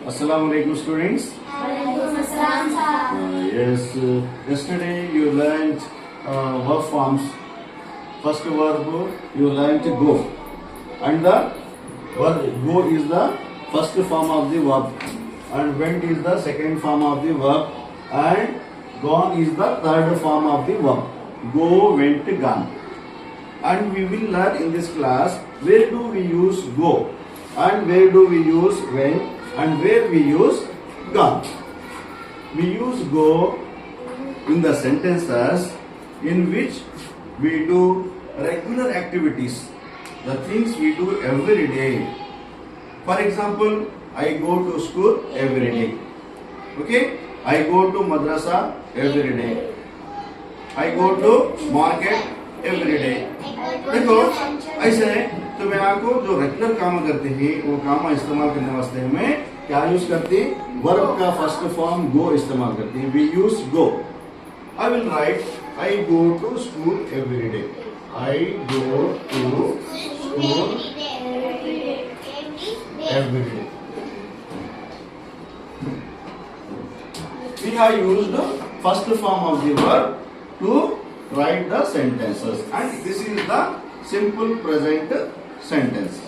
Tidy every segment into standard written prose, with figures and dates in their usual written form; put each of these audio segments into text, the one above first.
Assalamu alaikum students. Yes, yesterday you learned verb forms. First verb you learned go, and the verb go is the first form of the verb, and went is the second form of the verb, and gone is the third form of the verb. Go, went, gone. And we will learn in this class where do we use go, and where do we use went, and where we use gone. We use go in the sentences in which we do regular activities, the things we do every day. For example, I go to school every day. Okay? I go to madrasa every day. I go to market every day. देखो ऐसे तो मैं आपको जो regular काम करते हैं वो काम इस्तेमाल करने वास्ते हमें क्या यूज करते हैं? वर्ब का फर्स्ट फॉर्म गो इस्तेमाल करते हैं. We use go. I will write I go to school every day. I go to school every day. We have used first form of the verb to write the sentences, and this is the simple present sentence.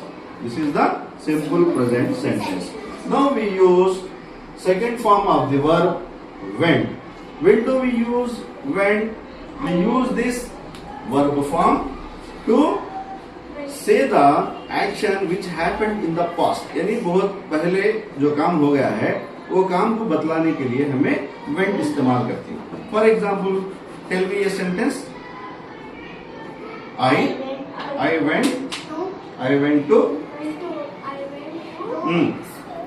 This is the simple present sentence. Now we use second form of the verb went. When do we use went? We use this verb form to say the action which happened in the past. यानी बहुत पहले जो काम हो गया है वो काम को बतलाने के लिए हमें went इस्तेमाल करते हैं. For example, tell me a sentence. I went to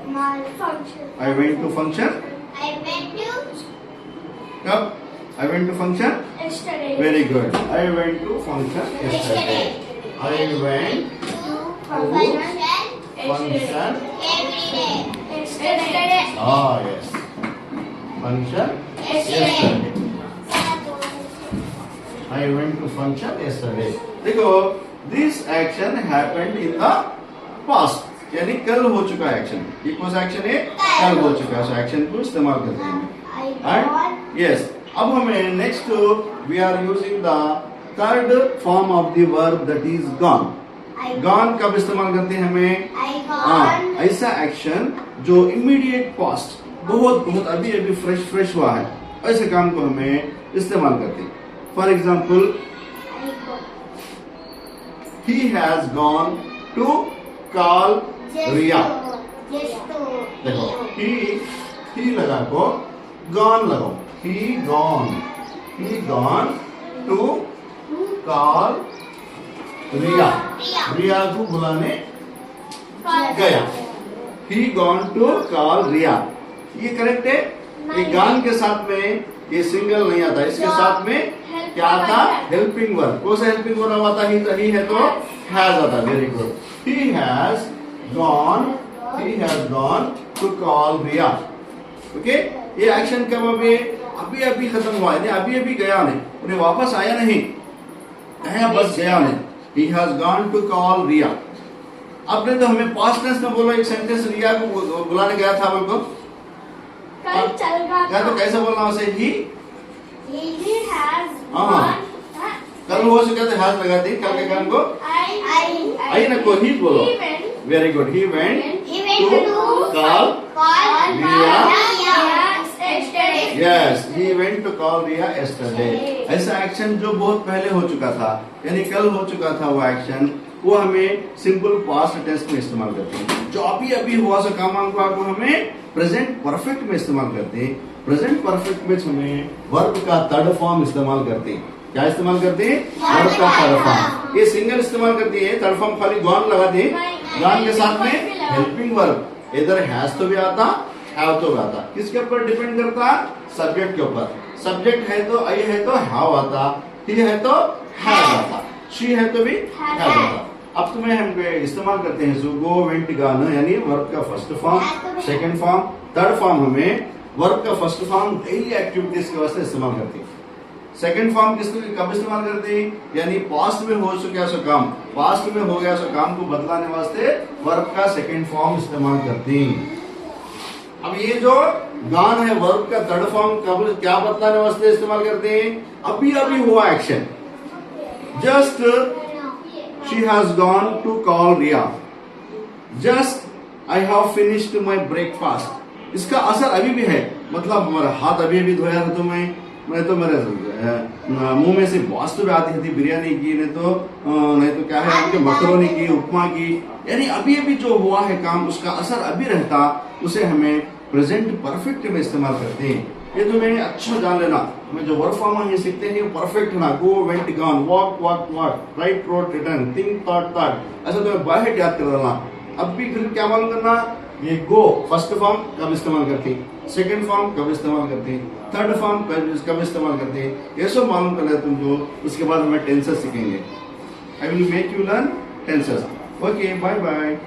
my function. I went to function. I went to कब? I went to function. yesterday. Very good. I went to function yesterday. I went To function. every day. Yesterday. Ah yes. Function yesterday. I went to function yesterday. देखो, this action happened in the past. यानी कल हो चुका action. ये कौन सा action है? कल हो चुका है. एक्शन को इस्तेमाल करते हैं. And yes, अब हमें next we are using the third form of the verb that is gone. Gone कब इस्तेमाल करते हैं हमें? हाँ, ऐसा एक्शन जो immediate past बहुत अभी फ्रेश हुआ है, ऐसे काम को हमें इस्तेमाल करते हैं. For example, he has gone to call Riya. देखो, he लगा को gone लगाओ. He gone to call Riya. Riya को बुलाने गया. He gone to call Riya. ये करेक्ट है. ये gone के साथ में ये सिंगल नहीं आता. इसके साथ में क्या आता? Helping verb. कौन सा हेल्पिंग वर्ब आता है? ही है तो हैज आता. Very good. He has gone to call Riya. Okay, ये एक्शन कब अभी खत्म हुआ है, अभी गया नहीं, उन्हें वापस आया नहीं, कहीं बस गया नहीं. He has gone to call Riya. आपने तो हमें पास्ट टेंस में बोला एक सेंटेंस रिया को बुलाने गया था. बोल को कल चल रहा क्या तो कैसे बोलना उसे? He has हाँ, कल हो चुका तो हैज लगा दी. कल के काम को आई ना को ही बोलो. Very good. He went to call Riya. Yes, he went to call Riya yesterday. ऐसा एक्शन जो बहुत पहले हो चुका था, यानी कल हो चुका था वो एक्शन, वो हमें सिंपल पास्ट टेंस में इस्तेमाल करते हैं. जो अभी हुआ सा काम को हमें प्रेजेंट परफेक्ट में इस्तेमाल करते हैं. प्रेजेंट परफेक्ट में हमें वर्ब का थर्ड फॉर्म इस्तेमाल करते हैं. क्या इस्तेमाल करते हैं? वर्ब का थर्ड फॉर्म. ये सिंगल इस्तेमाल करते हैं. थर्ड फॉर्म खाली गॉन लगाते हैं. गॉन के साथ में हेल्पिंग वर्ब इधर हैज तो भी आता, हैव तो भी आता. किसके ऊपर डिपेंड करता? सब्जेक्ट के ऊपर. सब्जेक्ट है तो आई है तो हैव आता, ही है तो हैज आता, शी है तो भी हैज आता. अब तुम्हें हम इस्तेमाल करते हैं गो, वेंट, गॉन, यानी वर्ब का first form, second form, third form. हमें वर्ब का फर्स्ट फॉर्म डेली एक्टिविटीज के वास्ते इस्तेमाल करते हैं. सेकंड फॉर्म किसको कब इस्तेमाल करते हैं? यानी पास्ट में हो चुका सो काम, पास्ट में हो गया सो काम को बदलाने वास्ते वर्ब का सेकंड फॉर्म इस्तेमाल करते हैं. अब ये जो गॉन है वर्ब का थर्ड फॉर्म कब क्या बतलाने वास्ते इस्तेमाल करते हैं? अभी अभी हुआ action. Just she has gone to call Riya. Just I have finished my breakfast. इसका असर अभी भी है, मतलब हमारा हाथ अभी अभी धोया था तो मैं तो मेरे मुंह में से बहुत तो आती थी, बिरयानी की, नहीं तो क्या है उनके मकरोनी की, उपमा की, यानी अभी अभी जो हुआ है काम उसका असर अभी रहता, उसे हमें प्रेजेंट परफेक्ट में इस्तेमाल करते हैं। ये तुम्हें अच्छा जान लेना, हमें जो वर्ब फॉर्म ये सीखते हैं परफेक्ट ना, go went gone, walk walk walk, right road return, think thought thought, ऐसा तुम्हें बाय हेड याद कर लेना। अब भी फिर क्या मालूम करना, ये गो फर्स्ट फॉर्म कब इस्तेमाल करते हैं, सेकंड फॉर्म कब इस्तेमाल करते हैं, थर्ड फॉर्म कब इस्तेमाल करते हैं, ये सब मालूम कर ले तुमको। उसके बाद हमें टेंसेस सीखेंगे। I will make you learn tenses. Okay, bye bye.